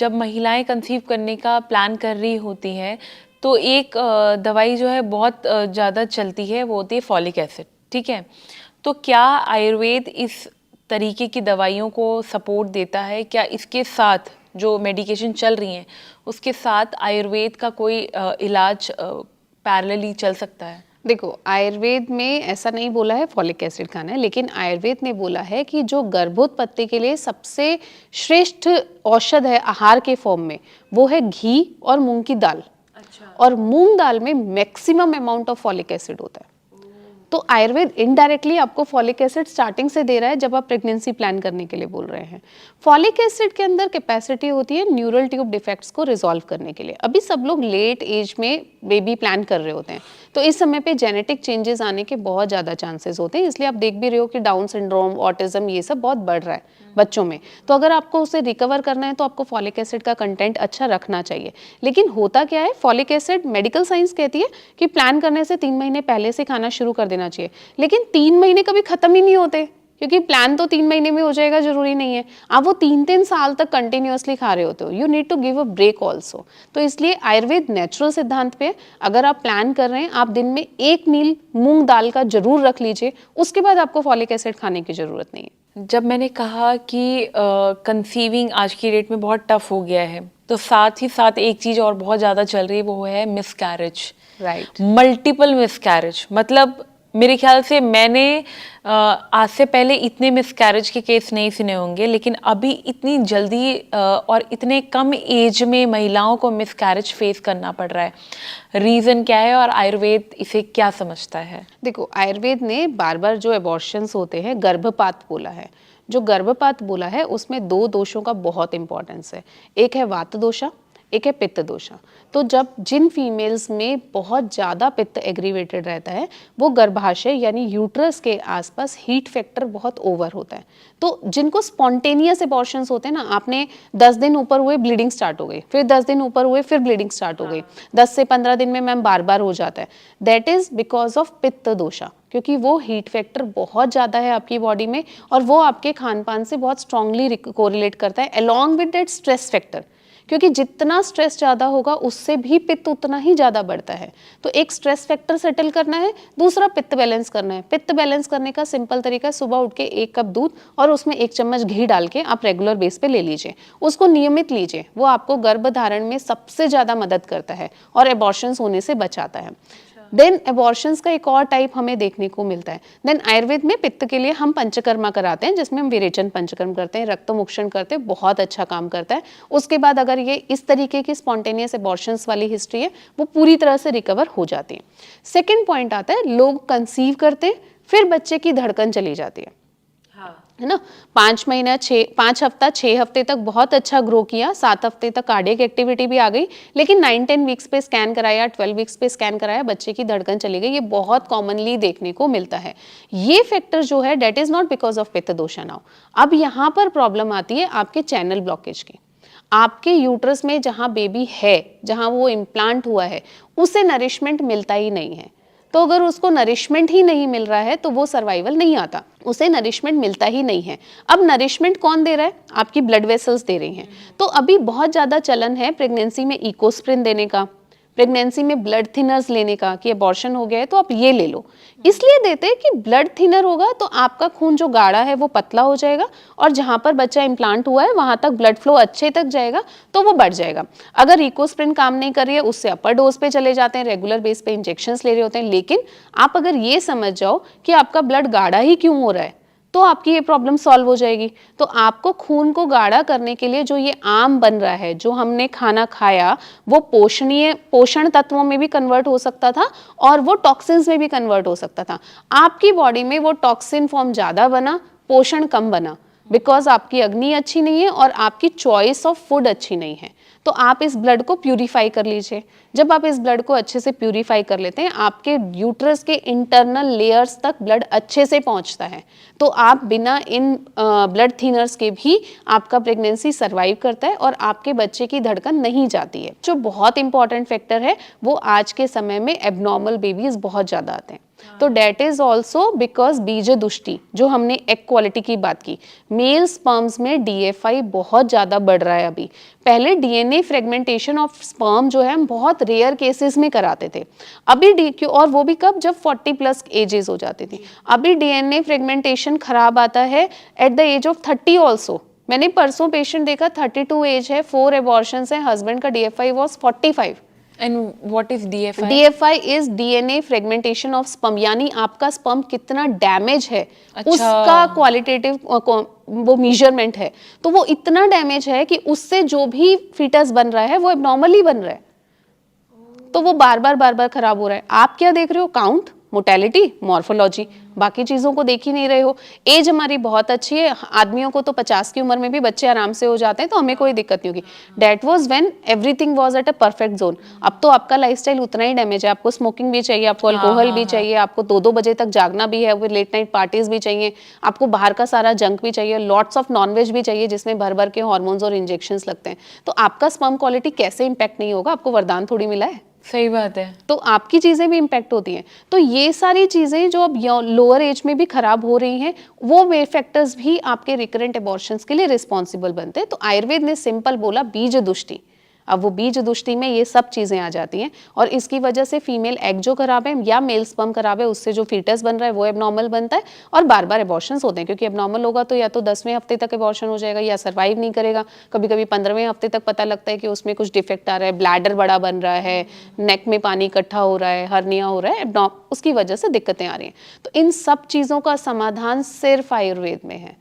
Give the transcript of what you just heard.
जब महिलाएं कंसीव करने का प्लान कर रही होती हैं तो एक दवाई जो है बहुत ज़्यादा चलती है, वो होती है फॉलिक एसिड, ठीक है। तो क्या आयुर्वेद इस तरीके की दवाइयों को सपोर्ट देता है? क्या इसके साथ जो मेडिकेशन चल रही हैं उसके साथ आयुर्वेद का कोई इलाज पैरेलली चल सकता है? देखो, आयुर्वेद में ऐसा नहीं बोला है फॉलिक एसिड खाना है, लेकिन आयुर्वेद ने बोला है कि जो गर्भोत्पत्ति के लिए सबसे श्रेष्ठ औषध है आहार के फॉर्म में, वो है घी और मूंग की दाल। अच्छा। और मूंग दाल में maximum amount of folic acid होता है। तो आयुर्वेद इनडायरेक्टली आपको फॉलिक एसिड स्टार्टिंग से दे रहा है जब आप प्रेगनेंसी प्लान करने के लिए बोल रहे हैं। फॉलिक एसिड के अंदर कैपेसिटी होती है न्यूरल ट्यूब डिफेक्ट्स को रिजॉल्व करने के लिए। अभी सब लोग लेट एज में बेबी प्लान कर रहे होते हैं, तो इस समय पे जेनेटिक चेंजेस आने के बहुत ज़्यादा चांसेस होते हैं। इसलिए आप देख भी रहे हो कि डाउन सिंड्रोम, ऑटिज्म, ये सब बहुत बढ़ रहा है बच्चों में। तो अगर आपको उसे रिकवर करना है तो आपको फॉलिक एसिड का कंटेंट अच्छा रखना चाहिए। लेकिन होता क्या है, फॉलिक एसिड मेडिकल साइंस कहती है कि प्लान करने से 3 महीने पहले से खाना शुरू कर देना चाहिए, लेकिन 3 महीने कभी खत्म ही नहीं होते, क्योंकि प्लान तो 3 महीने में हो जाएगा जरूरी नहीं है। आप वो 3-3 साल तक कंटिन्यूअसली खा रहे होते हो। You need to give a break also. तो इसलिए आयुर्वेद नेचुरल सिद्धांत पे अगर आप प्लान कर रहे हैं, आप दिन में एक मील मूंग दाल का जरूर रख लीजिए, उसके बाद आपको फॉलिक एसिड खाने की जरूरत नहीं है। जब मैंने कहा कि कंसीविंग आज की डेट में बहुत टफ हो गया है, तो साथ ही साथ एक चीज़ और बहुत ज़्यादा चल रही है, वो है मिसकैरेज। राइट। Multiple miscarriage. मतलब मेरे ख्याल से मैंने आज से पहले इतने मिसकैरेज के केस नहीं सुने होंगे, लेकिन अभी इतनी जल्दी और इतने कम एज में महिलाओं को मिसकैरेज फेस करना पड़ रहा है। रीज़न क्या है और आयुर्वेद इसे क्या समझता है? देखो, आयुर्वेद ने बार बार जो एबॉर्शंस होते हैं, गर्भपात बोला है। जो गर्भपात बोला है उसमें 2 दोषों का बहुत इंपॉर्टेंस है। एक है वात दोषा, एक है पित्त दोषा। तो जब जिन फीमेल्स में बहुत ज़्यादा पित्त एग्रीवेटेड रहता है, वो गर्भाशय यानी यूट्रस के आसपास हीट फैक्टर बहुत ओवर होता है। तो जिनको स्पॉन्टेनियस एबॉर्शंस होते हैं ना, आपने 10 दिन ऊपर हुए ब्लीडिंग स्टार्ट हो गई, फिर 10 दिन ऊपर हुए फिर ब्लीडिंग स्टार्ट हो गई, 10 से 15 दिन में मैम बार बार हो जाता है। That is because of pitta दोषा, क्योंकि वो हीट फैक्टर बहुत ज़्यादा है आपकी बॉडी में, और वो आपके खान पान से बहुत स्ट्रांगली कोरिलेट करता है along with that stress factor. क्योंकि जितना स्ट्रेस ज़्यादा होगा उससे भी पित्त उतना ही ज़्यादा बढ़ता है। तो एक स्ट्रेस फैक्टर सेटल करना है, दूसरा पित्त बैलेंस करना है। पित्त बैलेंस करने का सिंपल तरीका है, सुबह उठ के 1 कप दूध और उसमें 1 चम्मच घी डाल के आप रेगुलर बेस पे ले लीजिए। उसको नियमित लीजिए, वो आपको गर्भधारण में सबसे ज़्यादा मदद करता है और एबॉर्शंस होने से बचाता है। देन एबॉर्शंस का एक और टाइप हमें देखने को मिलता है। देन आयुर्वेद में पित्त के लिए हम पंचकर्मा कराते हैं, जिसमें हम विरेचन पंचकर्म करते हैं, रक्तमोक्षण करते हैं, बहुत अच्छा काम करता है। उसके बाद अगर ये इस तरीके की स्पॉन्टेनियस एबॉर्शंस वाली हिस्ट्री है, वो पूरी तरह से रिकवर हो जाती है। सेकेंड पॉइंट आता है, लोग कंसीव करते हैं फिर बच्चे की धड़कन चली जाती है, है ना। 5 हफ्ता 6 हफ्ते तक बहुत अच्छा ग्रो किया, 7 हफ्ते तक कार्डियक एक्टिविटी भी आ गई, लेकिन 9-10 वीक्स पे स्कैन कराया, 12 वीक्स पे स्कैन कराया, बच्चे की धड़कन चली गई। ये बहुत कॉमनली देखने को मिलता है। ये फैक्टर जो है that is not because of pitta dosha now. अब यहाँ पर प्रॉब्लम आती है आपके चैनल ब्लॉकेज की। आपके यूट्रस में जहाँ बेबी है, जहाँ वो इम्प्लांट हुआ है, उसे नरिशमेंट मिलता ही नहीं है। तो अगर उसको नरिशमेंट ही नहीं मिल रहा है तो वो सर्वाइवल नहीं आता, उसे नरिशमेंट मिलता ही नहीं है। अब नरिशमेंट कौन दे रहा है? आपकी ब्लड वेसल्स दे रही हैं। तो अभी बहुत ज़्यादा चलन है प्रेगनेंसी में इकोस्प्रिन देने का, प्रेगनेंसी में ब्लड थिनर्स लेने का, कि अबॉर्शन हो गया है तो आप ये ले लो। इसलिए देते हैं कि ब्लड थिनर होगा तो आपका खून जो गाढ़ा है वो पतला हो जाएगा, और जहाँ पर बच्चा इम्प्लांट हुआ है वहाँ तक ब्लड फ्लो अच्छे तक जाएगा, तो वो बढ़ जाएगा। अगर इकोस्प्रिन काम नहीं कर रही है, उससे अपर डोज पे चले जाते हैं, रेगुलर बेस पे इंजेक्शंस ले रहे होते हैं। लेकिन आप अगर ये समझ जाओ कि आपका ब्लड गाढ़ा ही क्यों हो रहा है, तो आपकी ये प्रॉब्लम सॉल्व हो जाएगी। तो आपको खून को गाढ़ा करने के लिए जो ये आम बन रहा है, जो हमने खाना खाया, वो पोषण तत्वों में भी कन्वर्ट हो सकता था और वो टॉक्सिन्स में भी कन्वर्ट हो सकता था। आपकी बॉडी में वो टॉक्सिन फॉर्म ज़्यादा बना, पोषण कम बना, बिकॉज आपकी अग्नि अच्छी नहीं है और आपकी चॉइस ऑफ फूड अच्छी नहीं है। तो आप इस ब्लड को प्यूरिफाई कर लीजिए। जब आप इस ब्लड को अच्छे से प्यूरिफाई कर लेते हैं, आपके यूट्रस के इंटरनल लेयर्स तक ब्लड अच्छे से पहुंचता है, तो आप बिना इन ब्लड थिनर्स के भी आपका प्रेगनेंसी सर्वाइव करता है और आपके बच्चे की धड़कन नहीं जाती है। जो बहुत इंपॉर्टेंट फैक्टर है, वो आज के समय में एबनॉर्मल बेबीज बहुत ज़्यादा आते हैं। तो डेट इज ऑल्सो बिकॉज बीज दुष्टि, जो हमने एग क्वालिटी की बात की, मेल स्पर्म्स में DFI बहुत ज़्यादा बढ़ रहा है अभी। पहले DNA फ्रेगमेंटेशन ऑफ स्पर्म जो है हम बहुत रेयर केसेस में कराते थे, अभी और वो भी कब, जब 40+ एजेस हो जाती थी। अभी DNA फ्रेगमेंटेशन खराब आता है at the age of 30 also. मैंने परसों पेशेंट देखा, 32 एज है, 4 एबॉर्शंस है, हस्बैंड का DFI was 45। And what is DFI? DFI is DNA fragmentation of sperm, यानी आपका स्पर्म कितना डैमेज है, अच्छा। उसका क्वालिटेटिव वो मेजरमेंट है। तो वो इतना डैमेज है कि उससे जो भी फीटस बन रहा है वो एबनॉर्मली बन रहा है, तो वो बार बार खराब हो रहा है। आप क्या देख रहे हो? काउंट, मोटेलिटी, मॉर्फोलॉजी, बाकी चीज़ों को देख ही नहीं रहे हो। एज हमारी बहुत अच्छी है, आदमियों को तो 50 की उम्र में भी बच्चे आराम से हो जाते हैं, तो हमें कोई दिक्कत नहीं होगी। That was when everything was at a perfect zone. अब तो आपका लाइफस्टाइल उतना ही डैमेज है, आपको स्मोकिंग भी चाहिए, आपको अल्कोहल भी चाहिए, आपको 2-2 बजे तक जागना भी है, लेट नाइट पार्टीज भी चाहिए, आपको बाहर का सारा जंक भी चाहिए, लॉट्स ऑफ नॉनवेज भी चाहिए जिसमें भर के हॉर्मोन्स और इंजेक्शंस लगते हैं। तो आपका स्पर्म क्वालिटी कैसे इंपैक्ट नहीं होगा? आपको वरदान थोड़ी मिला है। सही बात है। तो आपकी चीज़ें भी इम्पैक्ट होती हैं। तो ये सारी चीज़ें जो अब लोअर एज में भी खराब हो रही हैं, वो फैक्टर्स भी आपके रिकरेंट एबॉर्शंस के लिए रिस्पॉन्सिबल बनते हैं। तो आयुर्वेद ने सिंपल बोला, बीज दुष्टि। अब वो बीज दुष्टि में ये सब चीज़ें आ जाती हैं, और इसकी वजह से फीमेल एग जो खराब है या मेल स्पर्म खराब है, उससे जो फीटस बन रहा है वो एबनॉर्मल बनता है, और बार बार एबॉर्शंस होते हैं। क्योंकि एबनॉर्मल होगा तो या तो 10वें हफ्ते तक एबॉर्शन हो जाएगा या सर्वाइव नहीं करेगा, कभी कभी 15वें हफ्ते तक पता लगता है कि उसमें कुछ डिफेक्ट आ रहा है, ब्लैडर बड़ा बन रहा है, नेक में पानी इकट्ठा हो रहा है, हर्निया हो रहा है, उसकी वजह से दिक्कतें आ रही हैं। तो इन सब चीज़ों का समाधान सिर्फ आयुर्वेद में है।